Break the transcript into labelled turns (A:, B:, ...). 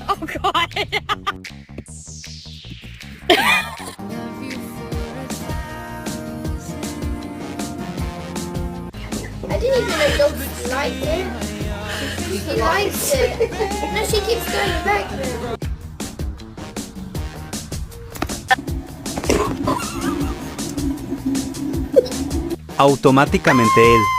A: Oh god.
B: I didn't even know dogs liked it. She likes it. No, she keeps going back there.
C: Automáticamente él